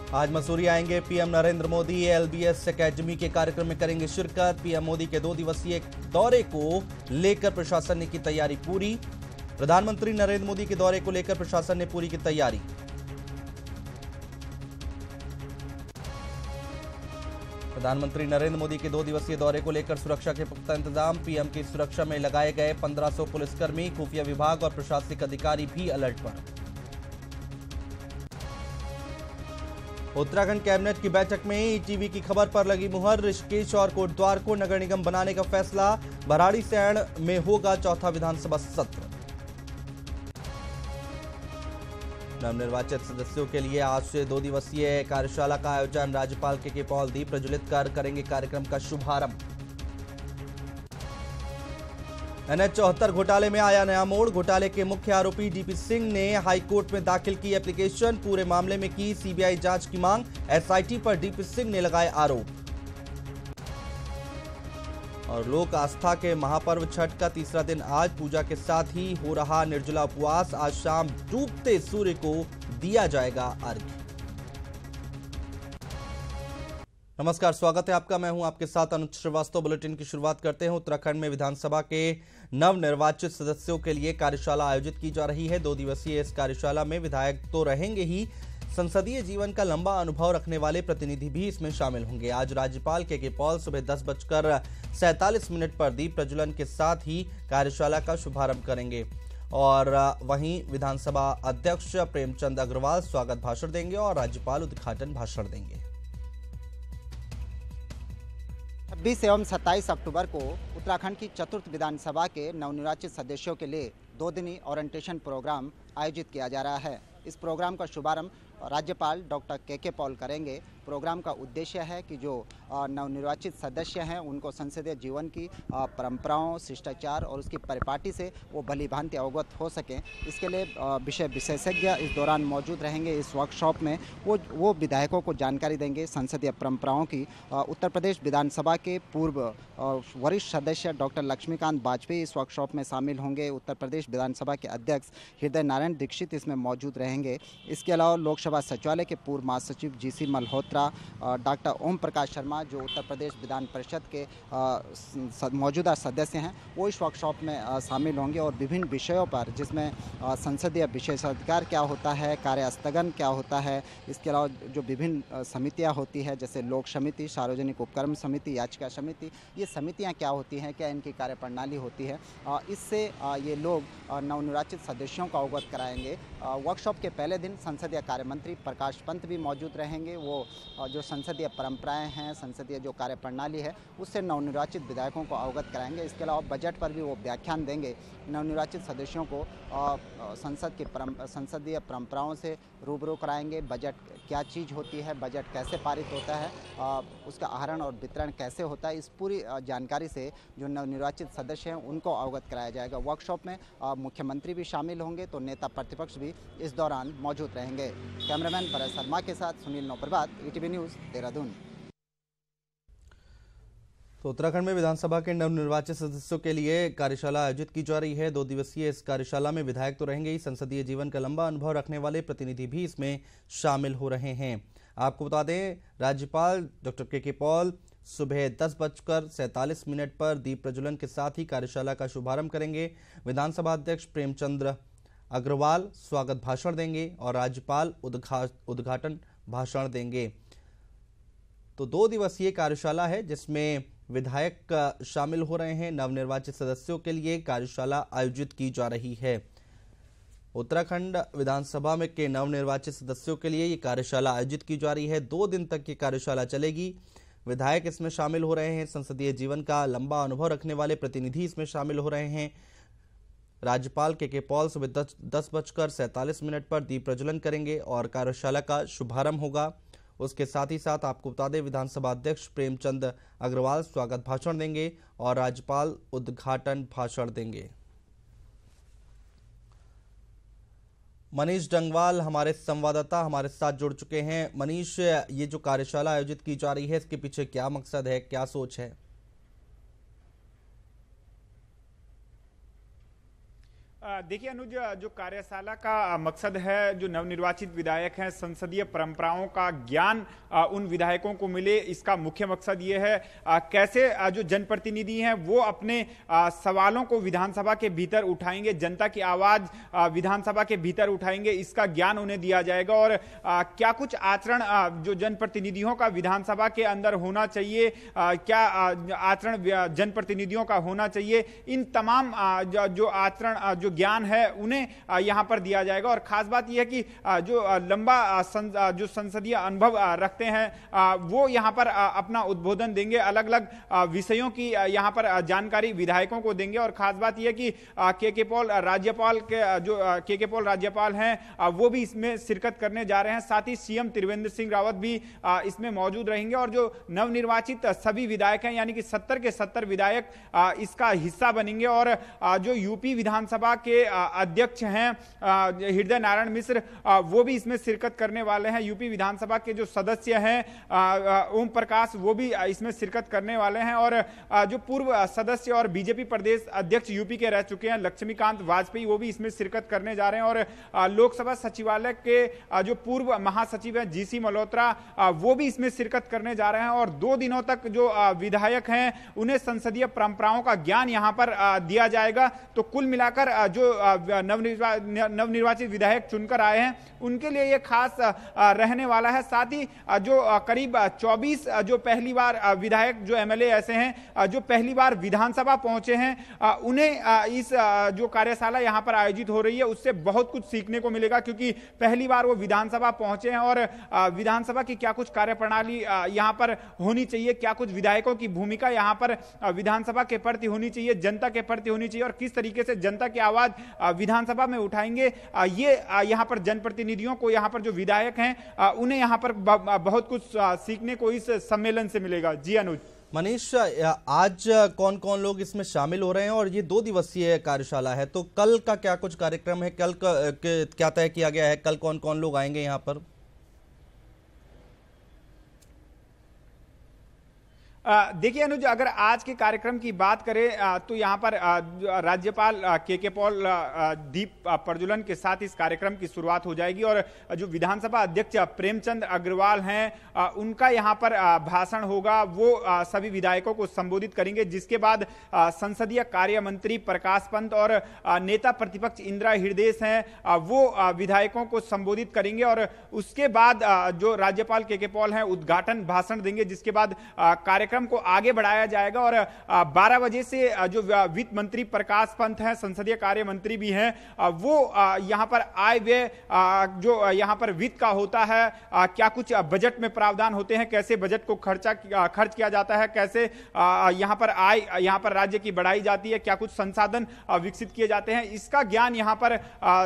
आज मसूरी आएंगे PM Narendra Modi. LBS academy के कार्यक्रम में करेंगे शिरकत। पीएम मोदी के 2 दिवसीय दौरे को लेकर प्रशासन ने की तैयारी पूरी। प्रधानमंत्री नरेंद्र मोदी के दौरे को लेकर प्रशासन ने पूरी की तैयारी। प्रधानमंत्री नरेंद्र मोदी के 2 दिवसीय दौरे को लेकर सुरक्षा के पुख्ता इंतजाम। पीएम की सुरक्षा में लगाए गए 1500 पुलिसकर्मी, खुफिया विभाग और प्रशासनिक अधिकारी भी अलर्ट पर। उत्तराखंड कैबिनेट की बैठक में ईटीवी की खबर पर लगी मुहर। ऋषिकेश और कोटद्वार को नगर निगम बनाने का फैसला। भराड़ीसैंण में होगा चौथा विधानसभा सत्र। नवनिर्वाचित सदस्यों के लिए आज से 2 दिवसीय कार्यशाला का आयोजन। राज्यपाल के पॉल दीप प्रज्वलित कर करेंगे कार्यक्रम का शुभारंभ। NH 74 घोटाले में आया नया मोड़। घोटाले के मुख्य आरोपी डीपी सिंह ने हाईकोर्ट में दाखिल की एप्लीकेशन। पूरे मामले में की सीबीआई जांच की मांग। एसआईटी पर डीपी सिंह ने लगाए आरोप। और लोक आस्था के महापर्व छठ का तीसरा दिन आज पूजा के साथ ही हो रहा निर्जला उपवास। आज शाम डूबते सूर्य को दिया जाएगा अर्घ्य। नमस्कार, स्वागत है आपका। मैं हूं आपके साथ अनुज श्रीवास्तव। बुलेटिन की शुरुआत करते हैं। उत्तराखंड में विधानसभा के नवनिर्वाचित सदस्यों के लिए कार्यशाला आयोजित की जा रही है। 2 दिवसीय इस कार्यशाला में विधायक तो रहेंगे ही, संसदीय जीवन का लंबा अनुभव रखने वाले प्रतिनिधि भी इसमें शामिल होंगे। आज राज्यपाल के पॉल सुबह 10:47 पर दीप प्रज्वलन के साथ ही कार्यशाला का शुभारंभ करेंगे। और वहीं विधानसभा अध्यक्ष प्रेमचंद अग्रवाल स्वागत भाषण देंगे और राज्यपाल उद्घाटन भाषण देंगे। 26 एवं 27 अक्टूबर को उत्तराखंड की चतुर्थ विधानसभा के नवनिर्वाचित सदस्यों के लिए 2 दिनी ओरिएंटेशन प्रोग्राम आयोजित किया जा रहा है। इस प्रोग्राम का शुभारंभ राज्यपाल डॉक्टर के पॉल करेंगे। प्रोग्राम का उद्देश्य है कि जो नवनिर्वाचित सदस्य हैं उनको संसदीय जीवन की परंपराओं, शिष्टाचार और उसकी परिपाटी से वो भली भांति अवगत हो सकें। इसके लिए विषय विशेषज्ञ इस दौरान मौजूद रहेंगे। इस वर्कशॉप में वो विधायकों को जानकारी देंगे संसदीय परंपराओं की। उत्तर प्रदेश विधानसभा के पूर्व वरिष्ठ सदस्य डॉक्टर लक्ष्मीकांत वाजपेयी इस वर्कशॉप में शामिल होंगे। उत्तर प्रदेश विधानसभा के अध्यक्ष हृदय नारायण दीक्षित इसमें मौजूद रहेंगे। इसके अलावा लोकसभा सचिवालय के पूर्व महासचिव जीसी मल्होत्रा, डॉक्टर ओम प्रकाश शर्मा जो उत्तर प्रदेश विधान परिषद के मौजूदा सदस्य हैं, वो इस वर्कशॉप में शामिल होंगे और विभिन्न विषयों पर, जिसमें संसदीय विशेषाधिकार क्या होता है, कार्य स्थगन क्या होता है, इसके अलावा जो विभिन्न समितियां होती है जैसे लोक समिति, सार्वजनिक उपक्रम समिति, याचिका समिति, ये समितियां क्या होती हैं, क्या इनकी कार्यप्रणाली होती है, इससे ये लोग नवनिर्वाचित सदस्यों को अवगत कराएंगे। वर्कशॉप के पहले दिन संसदीय कार्य मंत्री प्रकाश पंत भी मौजूद रहेंगे। वो जो संसदीय परंपराएं हैं, संसदीय जो कार्यप्रणाली है, उससे नवनिर्वाचित विधायकों को अवगत कराएंगे। इसके अलावा बजट पर भी वो व्याख्यान देंगे। नवनिर्वाचित सदस्यों को संसदीय परंपराओं से रूबरू कराएंगे। बजट क्या चीज़ होती है, बजट कैसे पारित होता है, उसका आहरण और वितरण कैसे होता है, इस पूरी जानकारी से जो नवनिर्वाचित सदस्य हैं उनको अवगत कराया जाएगा। वर्कशॉप में मुख्यमंत्री भी शामिल होंगे तो नेता प्रतिपक्ष भी इस दौरान मौजूद रहेंगे। कैमरामैन परेश शर्मा के साथ सुनील नौप्रभात, ईटीवी न्यूज़, देहरादून। तो उत्तराखंड में विधानसभा के नवनिर्वाचित सदस्यों के लिए कार्यशाला आयोजित की जा रही है। 2 दिवसीय इस कार्यशाला में विधायक तो रहेंगे ही, संसदीय जीवन का लंबा अनुभव रखने वाले प्रतिनिधि भी इसमें शामिल हो रहे हैं। आपको बता दें, राज्यपाल डॉक्टर के पॉल सुबह 10:47 पर दीप प्रज्वलन के साथ ही कार्यशाला का शुभारंभ करेंगे। विधानसभा अध्यक्ष प्रेमचंद अग्रवाल स्वागत भाषण देंगे और राज्यपाल उद्घाटन भाषण देंगे। तो 2 दिवसीय कार्यशाला है जिसमें विधायक शामिल हो रहे हैं। नवनिर्वाचित सदस्यों के लिए कार्यशाला आयोजित की जा रही है। उत्तराखंड विधानसभा में के नवनिर्वाचित सदस्यों के लिए ये कार्यशाला आयोजित की जा रही है। 2 दिन तक ये कार्यशाला चलेगी। विधायक इसमें शामिल हो रहे हैं। संसदीय जीवन का लंबा अनुभव रखने वाले प्रतिनिधि इसमें शामिल हो रहे हैं। राज्यपाल के पॉल सुबह 10:47 पर दीप प्रज्वलन करेंगे और कार्यशाला का शुभारंभ होगा। उसके साथ ही साथ आपको बता दें, विधानसभा अध्यक्ष प्रेमचंद अग्रवाल स्वागत भाषण देंगे और राज्यपाल उद्घाटन भाषण देंगे। मनीष डंगवाल हमारे संवाददाता हमारे साथ जुड़ चुके हैं। मनीष, ये जो कार्यशाला आयोजित की जा रही है, इसके पीछे क्या मकसद है, क्या सोच है? देखिए अनुज, जो कार्यशाला का मकसद है, जो नवनिर्वाचित विधायक हैं, संसदीय परंपराओं का ज्ञान उन विधायकों को मिले, इसका मुख्य मकसद ये है। कैसे जो जनप्रतिनिधि हैं वो अपने सवालों को विधानसभा के भीतर उठाएंगे, जनता की आवाज विधानसभा के भीतर उठाएंगे, इसका ज्ञान उन्हें दिया जाएगा। और क्या कुछ आचरण जो जनप्रतिनिधियों का विधानसभा के अंदर होना चाहिए, क्या आचरण जनप्रतिनिधियों का होना चाहिए, इन तमाम जो आचरण जो ज्ञान है उन्हें यहां पर दिया जाएगा। और खास बात यह है कि जो लंबा जो संसदीय अनुभव रखते हैं वो यहां पर अपना उद्बोधन देंगे, अलग अलग विषयों की यहां पर जानकारी विधायकों को देंगे। और खास बात यह कि के पॉल राज्यपाल के जो के पॉल राज्यपाल हैं वो भी इसमें शिरकत करने जा रहे हैं। साथ ही सीएम त्रिवेंद्र सिंह रावत भी इसमें मौजूद रहेंगे। और जो नवनिर्वाचित सभी विधायक हैं, यानी कि 70 के 70 विधायक इसका हिस्सा बनेंगे। और जो यूपी विधानसभा के अध्यक्ष हैं हृदय नारायण मिश्र, वो भी इसमें शिरकत करने वाले हैं। यूपी विधानसभा के जो सदस्य हैं ओम प्रकाश, वो भी इसमें शिरकत करने वाले हैं। और जो पूर्व सदस्य और बीजेपी प्रदेश अध्यक्ष यूपी के रह चुके हैं लक्ष्मीकांत वाजपेयी, वो भी इसमें शिरकत करने जा रहे हैं। और लोकसभा सचिवालय के जो पूर्व महासचिव हैं जीसी मल्होत्रा, वो भी इसमें शिरकत करने जा रहे हैं। और 2 दिनों तक जो विधायक हैं उन्हें संसदीय परंपराओं का ज्ञान यहां पर दिया जाएगा। तो कुल मिलाकर जो नवनिर्वाचित विधायक चुनकर आए हैं उनके लिए यह खास रहने वाला है। साथ ही जो करीब 24 जो पहली बार विधायक जो एमएलए ऐसे हैं जो पहली बार विधानसभा पहुंचे हैं, उन्हें इस जो कार्यशाला यहां पर आयोजित हो रही है उससे बहुत कुछ सीखने को मिलेगा, क्योंकि पहली बार वो विधानसभा पहुंचे हैं। और विधानसभा की क्या कुछ कार्यप्रणाली यहां पर होनी चाहिए, क्या कुछ विधायकों की भूमिका यहां पर विधानसभा के प्रति होनी चाहिए, जनता के प्रति होनी चाहिए, और किस तरीके से जनता की आवाज विधानसभा में उठाएंगे, ये यहां पर जनप्रतिनिधियों को, यहां पर जो विधायक हैं उन्हें यहां पर बहुत कुछ सीखने को इस सम्मेलन से मिलेगा। जी अनुज। मनीष, आज कौन कौन लोग इसमें शामिल हो रहे हैं और ये 2 दिवसीय कार्यशाला है, तो कल का क्या कुछ कार्यक्रम है, कल का क्या तय किया गया है, कल कौन कौन लोग आएंगे यहाँ पर? देखिए अनुज, अगर आज के कार्यक्रम की बात करें तो यहाँ पर राज्यपाल के पॉल दीप प्रज्वलन के साथ इस कार्यक्रम की शुरुआत हो जाएगी। और जो विधानसभा अध्यक्ष प्रेमचंद अग्रवाल हैं उनका यहाँ पर भाषण होगा, वो सभी विधायकों को संबोधित करेंगे। जिसके बाद संसदीय कार्य मंत्री प्रकाश पंत और नेता प्रतिपक्ष इंदिरा हृदयेश हैं वो विधायकों को संबोधित करेंगे। और उसके बाद जो राज्यपाल के पॉल हैं उद्घाटन भाषण देंगे, जिसके बाद कार्यक्रम को आगे बढ़ाया जाएगा। और 12 बजे से जो वित्त मंत्री प्रकाश पंत हैं, संसदीय कार्य मंत्री भी हैं, वो यहां पर आय व्यय जो यहां पर वित्त का होता है, क्या कुछ बजट में प्रावधान होते हैं, कैसे बजट को खर्च किया जाता है, कैसे यहां पर आय यहां पर राज्य की बढ़ाई जाती है, क्या कुछ संसाधन विकसित किए जाते हैं, इसका ज्ञान यहां पर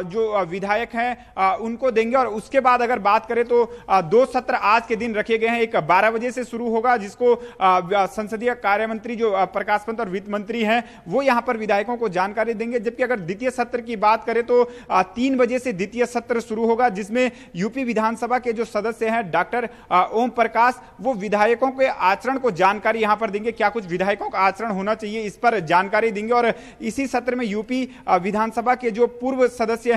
जो विधायक हैं उनको देंगे। और उसके बाद अगर बात करें तो 2 सत्र आज के दिन रखे गए हैं। एक 12 बजे से शुरू होगा, जिसको संसदीय कार्य मंत्री जो प्रकाश पंत और वित्त मंत्री हैं वो यहां पर विधायकों को जानकारी देंगे। जबकि अगर द्वितीय सत्र की बात करें तो 3 बजे से द्वितीय सत्र शुरू होगा, जिसमें यूपी विधानसभा के जो सदस्य हैं डॉक्टर ओम प्रकाश, वो विधायकों के आचरण को जानकारी यहां पर देंगे, क्या कुछ विधायकों का आचरण होना चाहिए इस पर जानकारी देंगे। और इसी सत्र में यूपी विधानसभा के जो पूर्व सदस्य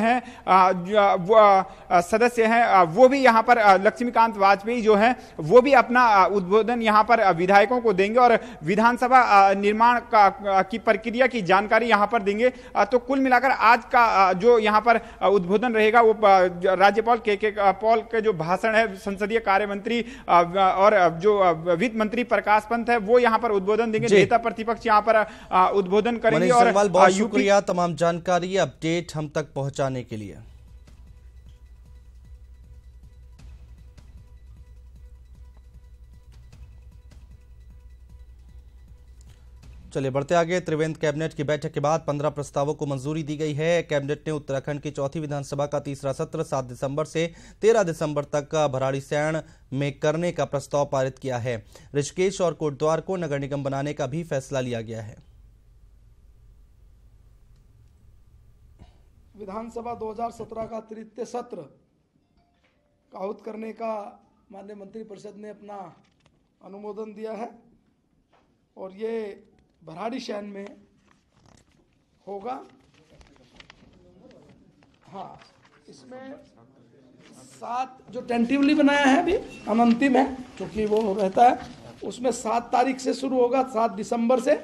हैं वो भी यहां पर लक्ष्मीकांत वाजपेयी जो हैं वो भी अपना उद्बोधन यहां पर विधायकों को देंगे और विधानसभा निर्माण की प्रक्रिया की जानकारी यहां पर देंगे। तो कुल मिलाकर आज का जो यहां पर उद्बोधन रहेगा वो राज्यपाल के पॉल के जो भाषण है, संसदीय कार्य मंत्री और जो वित्त मंत्री प्रकाश पंत है वो यहां पर उद्बोधन देंगे, नेता प्रतिपक्ष यहां पर उद्बोधन करेंगे। और बहुत शुक्रिया तमाम जानकारी अपडेट हम तक पहुंचाने के लिए। चलिए बढ़ते आगे। त्रिवेंद्र कैबिनेट की बैठक के बाद 15 प्रस्तावों को मंजूरी दी गई है। कैबिनेट ने उत्तराखंड की 4थी विधानसभा का तीसरा सत्र 7 दिसंबर से 13 दिसंबर तक भराड़ीसैंण में करने का प्रस्ताव पारित किया है। ऋषिकेश और कोटद्वार को नगर निगम बनाने का भी फैसला लिया गया है। विधानसभा 2017 का तृतीय सत्र का आहूत करने का माननीय मंत्रिपरिषद ने अपना अनुमोदन दिया है और ये भराड़ीसैंण में होगा। हाँ, इसमें 7 जो टेंटिवली बनाया है अभी अनंतिम है, क्योंकि वो रहता है, उसमें 7 तारीख से शुरू होगा, 7 दिसंबर से,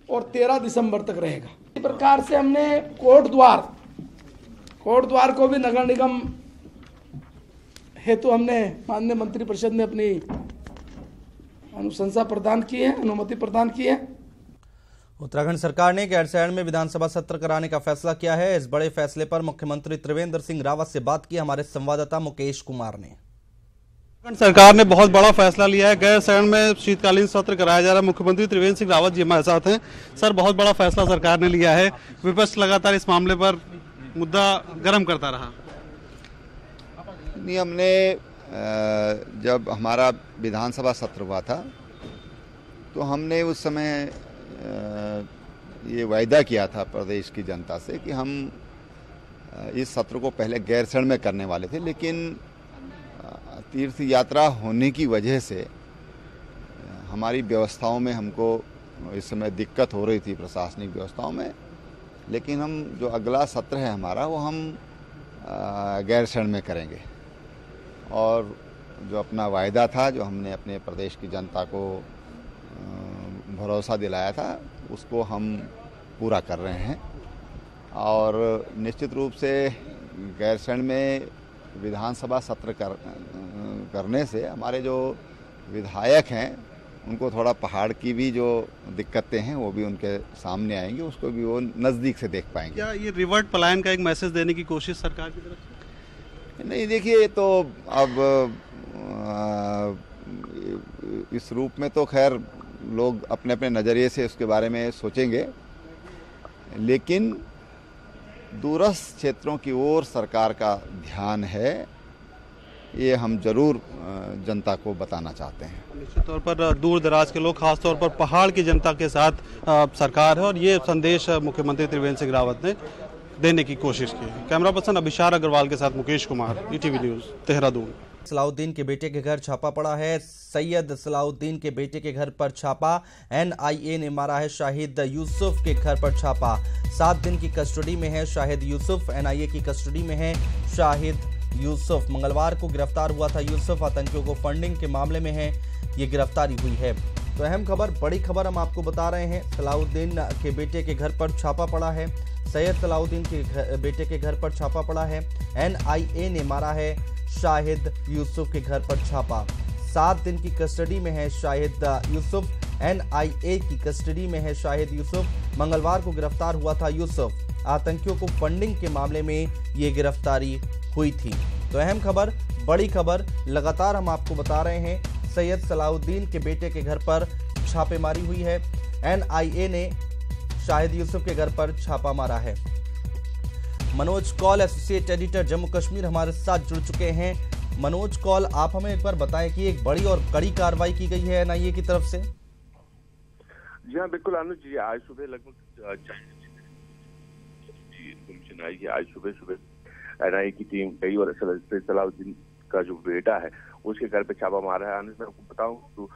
और 13 दिसंबर तक रहेगा। इस प्रकार से हमने कोट द्वार को भी नगर निगम हेतु हमने माननीय मंत्रिपरिषद में अपनी अनुशंसा प्रदान की है, अनुमति प्रदान की है। उत्तराखंड सरकार ने गैरसैंण में विधानसभा सत्र कराने का फैसला किया है। इस बड़े फैसले पर मुख्यमंत्री त्रिवेंद्र सिंह रावत से बात की हमारे संवाददाता मुकेश कुमार ने। उत्तराखंड सरकार ने बहुत बड़ा फैसला लिया है, गैरसैंण में शीतकालीन सत्र कराया जा रहा है। मुख्यमंत्री त्रिवेंद्र सिंह रावत जी हमारे साथ हैं। सर, बहुत बड़ा फैसला सरकार ने लिया है, विपक्ष लगातार इस मामले पर मुद्दा गर्म करता रहा। नहीं, हमने जब हमारा विधानसभा सत्र हुआ था तो हमने उस समय ये वायदा किया था प्रदेश की जनता से कि हम इस सत्र को पहले गैरसैंण में करने वाले थे, लेकिन तीर्थ यात्रा होने की वजह से हमारी व्यवस्थाओं में हमको इस समय दिक्कत हो रही थी, प्रशासनिक व्यवस्थाओं में। लेकिन हम जो अगला सत्र है हमारा वो हम गैरसैंण में करेंगे, और जो अपना वायदा था, जो हमने अपने प्रदेश की जनता को भरोसा दिलाया था, उसको हम पूरा कर रहे हैं। और निश्चित रूप से गैरसैंण में विधानसभा सत्र करने से हमारे जो विधायक हैं उनको थोड़ा पहाड़ की भी जो दिक्कतें हैं वो भी उनके सामने आएंगी, उसको भी वो नज़दीक से देख पाएंगे। क्या ये रिवर्ट पलायन का एक मैसेज देने की कोशिश सरकार की तरफ से? नहीं, देखिए, तो अब इस रूप में तो खैर लोग अपने अपने नज़रिए से उसके बारे में सोचेंगे, लेकिन दूरस्थ क्षेत्रों की ओर सरकार का ध्यान है, ये हम जरूर जनता को बताना चाहते हैं। निश्चित तौर पर दूर दराज के लोग, खासतौर पर पहाड़ की जनता के साथ सरकार है, और ये संदेश मुख्यमंत्री त्रिवेंद्र सिंह रावत ने देने की कोशिश की है। कैमरा पर्सन अभिषार अग्रवाल के साथ मुकेश कुमार, ईटीवी न्यूज़, देहरादून। सलाउद्दीन के बेटे के घर छापा पड़ा है। सैयद सलाउद्दीन के बेटे के घर पर छापा। एनआईए ने मारा है शाहिद यूसुफ के घर पर छापा। 7 दिन की कस्टडी में है शाहिद यूसुफ। एनआईए की कस्टडी में है शाहिद यूसुफ। मंगलवार को गिरफ्तार हुआ था यूसुफ। आतंकियों को फंडिंग के मामले में है ये गिरफ्तारी हुई है। तो अहम खबर, बड़ी खबर हम आपको बता रहे हैं। सलाउद्दीन के बेटे के घर पर छापा पड़ा है। सैयद सलाउद्दीन के बेटे के घर पर छापा पड़ा है। एनआईए ने मारा है शाहिद यूसुफ के घर पर छापा। 7 दिन की कस्टडी में है शाहिद यूसुफ। एनआईए की कस्टडी में है शाहिद यूसुफ। मंगलवार को गिरफ्तार हुआ था यूसुफ। आतंकियों को फंडिंग के मामले में ये गिरफ्तारी हुई थी। तो अहम खबर, बड़ी खबर लगातार हम आपको बता रहे हैं। सैयद सलाउद्दीन के बेटे के घर पर छापेमारी हुई है। एनआईए ने शाहिद यूसुफ के घर पर छापा मारा है। मनोज कौल, एसोसिएट एडिटर जम्मू कश्मीर, हमारे साथ जुड़ चुके हैं। मनोज कौल, आप हमें एक बार बताएं कि एक बड़ी और कड़ी कार्रवाई की गई है एनआईए की तरफ से। जी हाँ, बिल्कुल अनुज जी, आज सुबह लगभग इन्फॉर्मेशन आई है। आज सुबह एनआईए की टीम गई और सलाउद्दीन का जो बेटा है उसके घर पे छापा मारा है। अनुज, मैं आपको बताऊं तो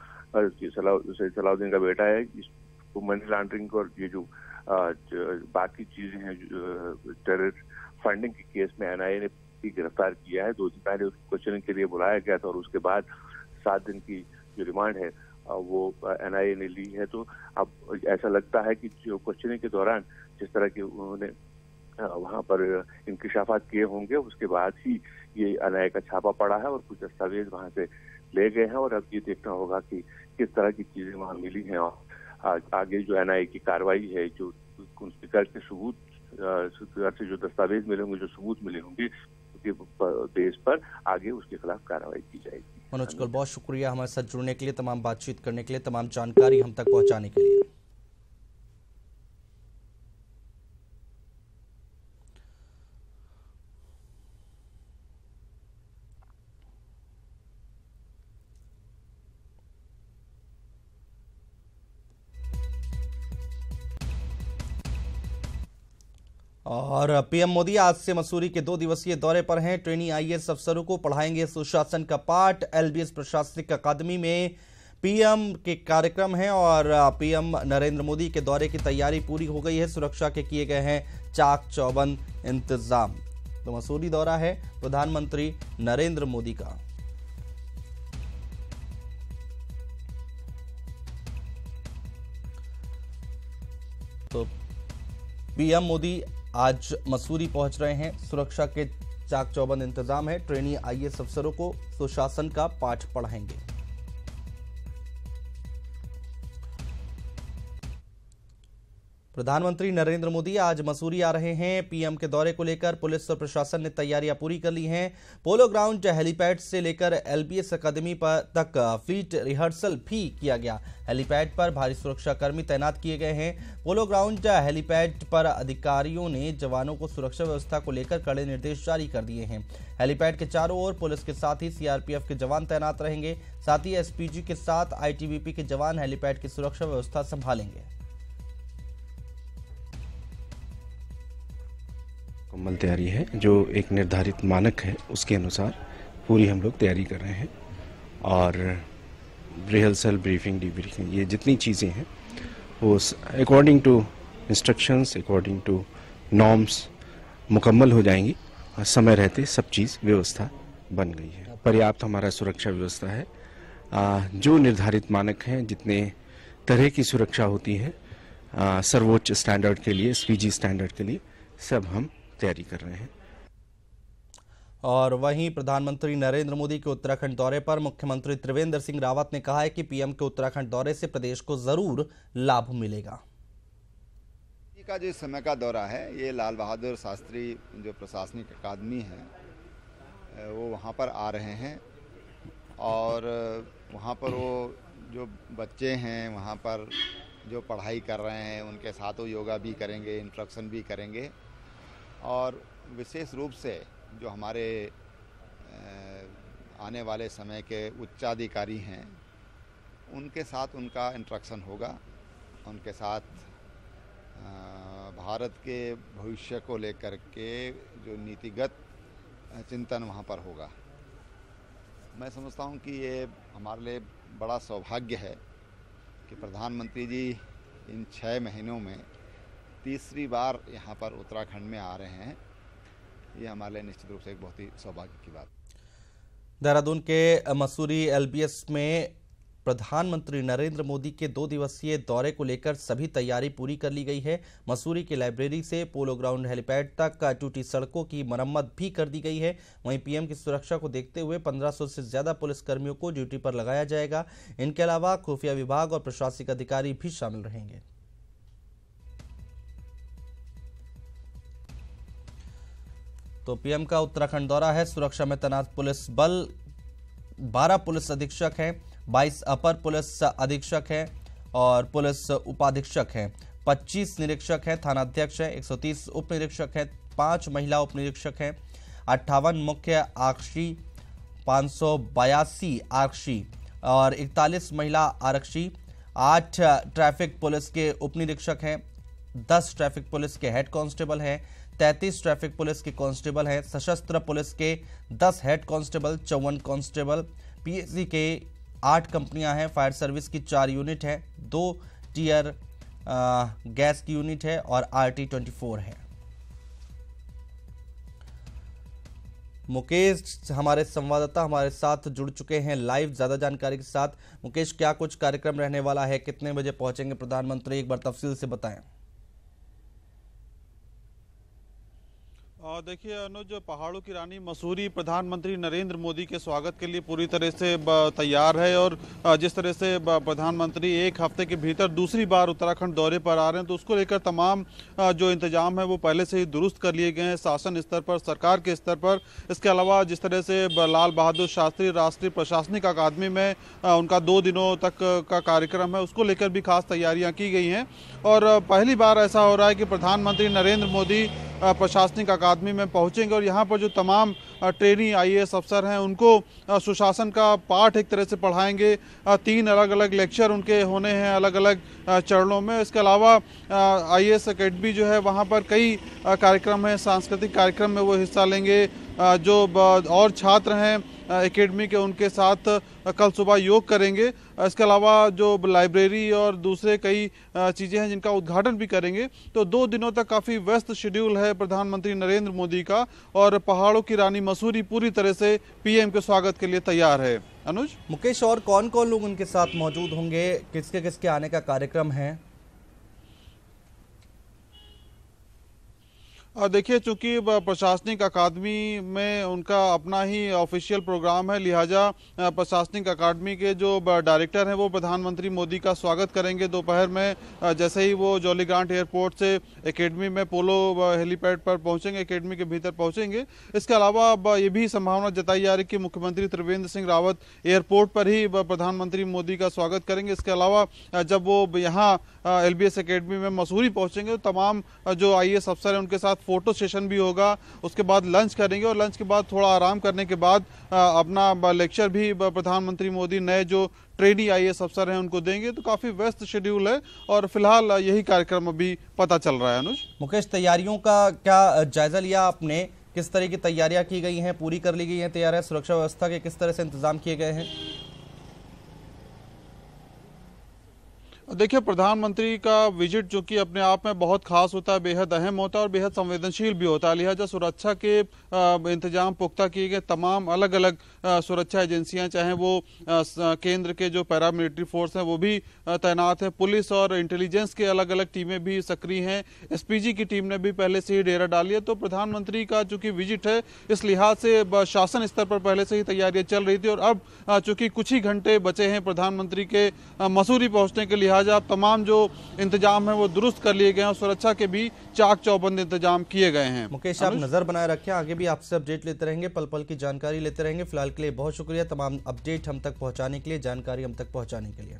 सलाउद्दीन का बेटा है, इसको मनी लॉन्ड्रिंग और ये जो बाकी चीजें हैं, टेरर फंडिंग के केस में एनआईए ने गिरफ्तार किया है। 2 दिन पहले उसको क्वेश्चनिंग के लिए बुलाया गया था और उसके बाद 7 दिन की जो रिमांड है वो एनआईए ने ली है। तो अब ऐसा लगता है कि जो क्वेश्चनिंग के दौरान जिस तरह के उन्होंने वहां पर इंकशाफात किए होंगे, उसके बाद ही ये एनआईए का छापा पड़ा है और कुछ दस्तावेज वहां से ले गए हैं। और अब ये देखना होगा कि किस तरह की चीजें वहां मिली हैं और आगे जो एनआईए की कार्रवाई है, जो उसके घर के सबूत से जो दस्तावेज मिले होंगे, जो सबूत मिले होंगे, उसके बेस पर आगे उसके खिलाफ कार्रवाई की जाएगी। मनोज कौल, बहुत शुक्रिया हमारे साथ जुड़ने के लिए, तमाम बातचीत करने के लिए, तमाम जानकारी हम तक पहुंचाने के लिए। और पीएम मोदी आज से मसूरी के 2 दिवसीय दौरे पर हैं। ट्रेनी आईएएस अफसरों को पढ़ाएंगे सुशासन का पाठ। एलबीएस प्रशासनिक अकादमी में पीएम के कार्यक्रम हैं और पीएम नरेंद्र मोदी के दौरे की तैयारी पूरी हो गई है। सुरक्षा के किए गए हैं चाक चौबंद इंतजाम। तो मसूरी दौरा है प्रधानमंत्री नरेंद्र मोदी का। तो पीएम मोदी आज मसूरी पहुंच रहे हैं। सुरक्षा के चाक चौबंद इंतजाम है। ट्रेनी आईएएस अफसरों को सुशासन का पाठ पढ़ाएंगे। प्रधानमंत्री नरेंद्र मोदी आज मसूरी आ रहे हैं। पीएम के दौरे को लेकर पुलिस और प्रशासन ने तैयारियां पूरी कर ली हैं। पोलो ग्राउंड हेलीपैड से लेकर एलबीएस अकादमी पर तक फ्लीट रिहर्सल भी किया गया। हेलीपैड पर भारी सुरक्षा कर्मी तैनात किए गए हैं। पोलो ग्राउंड हेलीपैड पर अधिकारियों ने जवानों को सुरक्षा व्यवस्था को लेकर कड़े निर्देश जारी कर दिए हैं। हेलीपैड के चारों ओर पुलिस के साथ ही सीआरपीएफ के जवान तैनात रहेंगे। साथ ही एसपीजी के साथ आईटीबीपी के जवान हेलीपैड की सुरक्षा व्यवस्था संभालेंगे। मुकम्मल तैयारी है। जो एक निर्धारित मानक है उसके अनुसार पूरी हम लोग तैयारी कर रहे हैं और रिहर्सल, ब्रीफिंग, डीब्रीफिंग, ये जितनी चीज़ें हैं वो according to instructions, according to norms मुकम्मल हो जाएंगी और समय रहते सब चीज़ व्यवस्था बन गई है। पर्याप्त हमारा सुरक्षा व्यवस्था है। जो निर्धारित मानक हैं, जितने तरह की सुरक्षा होती है सर्वोच्च स्टैंडर्ड के लिए, एसपीजी स्टैंडर्ड के लिए, सब हम तैयारी कर रहे हैं। और वहीं प्रधानमंत्री नरेंद्र मोदी के उत्तराखंड दौरे पर मुख्यमंत्री त्रिवेंद्र सिंह रावत ने कहा है कि पीएम के उत्तराखंड दौरे से प्रदेश को जरूर लाभ मिलेगा। का जो इस समय का दौरा है, ये लाल बहादुर शास्त्री जो प्रशासनिक अकादमी है वो वहाँ पर आ रहे हैं और वहाँ पर वो जो बच्चे हैं वहाँ पर जो पढ़ाई कर रहे हैं उनके साथ वो योगा भी करेंगे, इंस्ट्रक्शन भी करेंगे और विशेष रूप से जो हमारे आने वाले समय के उच्चाधिकारी हैं उनके साथ उनका इंस्ट्रक्शन होगा। उनके साथ भारत के भविष्य को लेकर के जो नीतिगत चिंतन वहाँ पर होगा। मैं समझता हूँ कि ये हमारे लिए बड़ा सौभाग्य है कि प्रधानमंत्री जी इन 6 महीनों में तीसरी बार यहाँ पर उत्तराखंड में आ रहे हैं। ये हमारे लिए निश्चित रूप से एक बहुत ही सौभाग्य की बात। देहरादून के मसूरी एलबीएस में प्रधानमंत्री नरेंद्र मोदी के 2 दिवसीय दौरे को लेकर सभी तैयारी पूरी कर ली गई है। मसूरी के लाइब्रेरी से पोलो ग्राउंड हेलीपैड तक टूटी सड़कों की मरम्मत भी कर दी गई है। वहीं पीएम की सुरक्षा को देखते हुए 1500 से ज्यादा पुलिसकर्मियों को ड्यूटी पर लगाया जाएगा। इनके अलावा खुफिया विभाग और प्रशासनिक अधिकारी भी शामिल रहेंगे। तो पीएम का उत्तराखंड दौरा है। सुरक्षा में तैनात पुलिस बल 12 पुलिस अधीक्षक हैं, 22 अपर पुलिस अधीक्षक हैं और पुलिस उपाधीक्षक हैं, 25 निरीक्षक हैं, थानाध्यक्ष हैं, 130 उप निरीक्षक हैं, 5 महिला उप निरीक्षक हैं, 58 मुख्य आरक्षी, 582 आरक्षी और 41 महिला आरक्षी, 8 ट्रैफिक पुलिस के उप निरीक्षक हैं, 10 ट्रैफिक पुलिस के हेड कांस्टेबल हैं, 33 ट्रैफिक पुलिस के कांस्टेबल हैं, सशस्त्र पुलिस के 10 हेड कांस्टेबल, 54 कांस्टेबल, पीएससी के 8 कंपनियां हैं, फायर सर्विस की 4 यूनिट है, 2 टीयर गैस की यूनिट है और RT-24 है। मुकेश हमारे संवाददाता हमारे साथ जुड़ चुके हैं लाइव ज्यादा जानकारी के साथ। मुकेश, क्या कुछ कार्यक्रम रहने वाला है, कितने बजे पहुंचेंगे प्रधानमंत्री, एक बार तफसील से बताएं। देखिए अनुज, पहाड़ों की रानी मसूरी प्रधानमंत्री नरेंद्र मोदी के स्वागत के लिए पूरी तरह से तैयार है और जिस तरह से प्रधानमंत्री 1 हफ्ते के भीतर दूसरी बार उत्तराखंड दौरे पर आ रहे हैं तो उसको लेकर तमाम जो इंतजाम है वो पहले से ही दुरुस्त कर लिए गए हैं शासन स्तर पर, सरकार के स्तर पर। इसके अलावा जिस तरह से लाल बहादुर शास्त्री राष्ट्रीय प्रशासनिक अकादमी में उनका 2 दिनों तक का कार्यक्रम है, उसको लेकर भी खास तैयारियाँ की गई हैं। और पहली बार ऐसा हो रहा है कि प्रधानमंत्री नरेंद्र मोदी प्रशासनिक अकादमी में पहुंचेंगे और यहाँ पर जो तमाम ट्रेनी आईएएस अफसर हैं उनको सुशासन का पाठ एक तरह से पढ़ाएंगे। 3 अलग अलग लेक्चर उनके होने हैं अलग अलग चरणों में। इसके अलावा आईएएस अकेडमी जो है वहाँ पर कई कार्यक्रम हैं, सांस्कृतिक कार्यक्रम में वो हिस्सा लेंगे। जो और छात्र हैं एकेडमी के उनके साथ कल सुबह योग करेंगे। इसके अलावा जो लाइब्रेरी और दूसरे कई चीज़ें हैं जिनका उद्घाटन भी करेंगे। तो 2 दिनों तक काफ़ी व्यस्त शेड्यूल है प्रधानमंत्री नरेंद्र मोदी का, और पहाड़ों की रानी मसूरी पूरी तरह से पीएम के स्वागत के लिए तैयार है। अनुज, मुकेश, और कौन कौन लोग उनके साथ मौजूद होंगे, किसके किसके आने का कार्यक्रम है? देखिए, चूंकि प्रशासनिक अकादमी में उनका अपना ही ऑफिशियल प्रोग्राम है, लिहाजा प्रशासनिक अकादमी के जो डायरेक्टर हैं वो प्रधानमंत्री मोदी का स्वागत करेंगे दोपहर में। जैसे ही वो जॉली ग्रांट एयरपोर्ट से एकेडमी में पोलो हेलीपैड पर पहुंचेंगे, एकेडमी के भीतर पहुंचेंगे। इसके अलावा अब ये भी संभावना जताई जा रही कि मुख्यमंत्री त्रिवेंद्र सिंह रावत एयरपोर्ट पर ही प्रधानमंत्री मोदी का स्वागत करेंगे। इसके अलावा जब वो यहाँ LBS एकेडमी में मसूरी पहुंचेंगे तो तमाम जो IAS अफसर हैं उनके साथ फोटो सेशन भी होगा। उसके बाद लंच करेंगे, और लंच के बाद थोड़ा आराम करने के बाद अपना लेक्चर भी प्रधानमंत्री मोदी नए जो ट्रेनी IAS अफसर हैं उनको देंगे। तो काफी व्यस्त शेड्यूल है, और फिलहाल यही कार्यक्रम अभी पता चल रहा है। अनुज, मुकेश, तैयारियों का क्या जायजा लिया आपने? किस तरह की तैयारियां की गई हैं, पूरी कर ली गई हैं तैयारियां? सुरक्षा व्यवस्था के किस तरह से इंतजाम किए गए हैं? देखिए, प्रधानमंत्री का विजिट जो कि अपने आप में बहुत खास होता है, बेहद अहम होता है और बेहद संवेदनशील भी होता है। लिहाजा सुरक्षा के इंतजाम पुख्ता किए गए। तमाम अलग अलग सुरक्षा एजेंसियां, चाहे वो केंद्र के जो पैरामिलिट्री फोर्स हैं वो भी तैनात है, पुलिस और इंटेलिजेंस के अलग अलग टीमें भी सक्रिय हैं, SPG की टीम ने भी पहले से ही डेरा डाली है। तो प्रधानमंत्री का चूंकि विजिट है, इस लिहाज से शासन स्तर पर पहले से ही तैयारियां चल रही थी, और अब चूंकि कुछ ही घंटे बचे हैं प्रधानमंत्री के मसूरी पहुंचने के, लिहाजा तमाम जो इंतजाम है वो दुरुस्त कर लिए गए हैं, और सुरक्षा के भी चाक चौबंद इंतजाम किए गए हैं। मुकेश, आप नजर बनाए रखें, आगे भी आपसे अपडेट लेते रहेंगे, पल पल की जानकारी लेते रहेंगे। फिलहाल के लिए बहुत शुक्रिया तमाम अपडेट हम तक पहुंचाने के लिए, जानकारी हम तक पहुंचाने के लिए।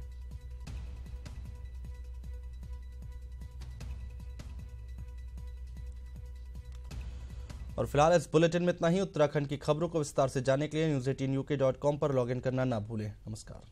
और फिलहाल इस बुलेटिन में इतना ही। उत्तराखंड की खबरों को विस्तार से जानने के लिए news18uk.com पर लॉगिन करना ना भूलें। नमस्कार।